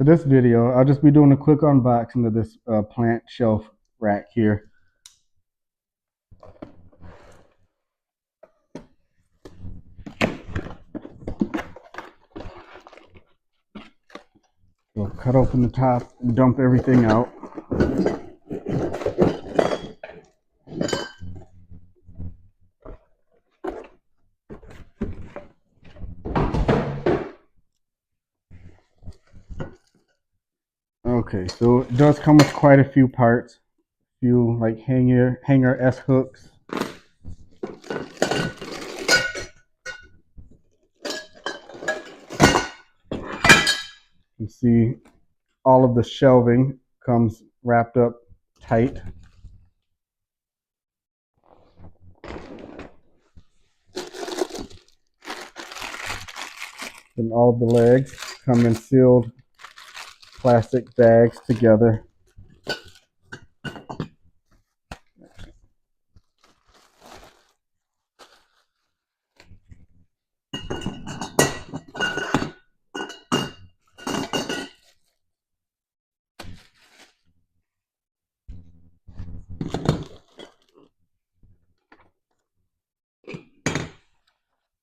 For this video, I'll just be doing a quick unboxing of this plant shelf rack here. So cut open the top, dump everything out. Okay, so it does come with quite a few parts. A few like hanger S hooks. You can see all of the shelving comes wrapped up tight. And all the legs come in sealed plastic bags together.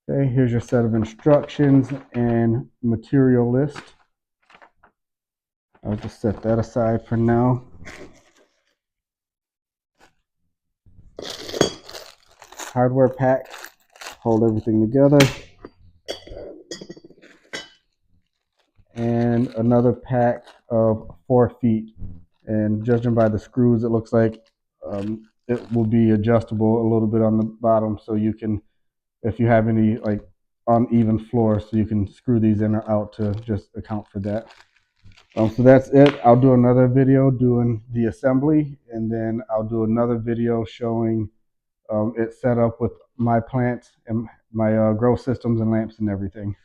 Okay, here's your set of instructions and material list. I'll just set that aside for now. Hardware pack, hold everything together. And another pack of 4 feet. And judging by the screws, it looks like it will be adjustable a little bit on the bottom, so you can, if you have any like uneven floor, so you can screw these in or out to just account for that. So that's it. I'll do another video doing the assembly, and then I'll do another video showing it set up with my plants and my grow systems and lamps and everything.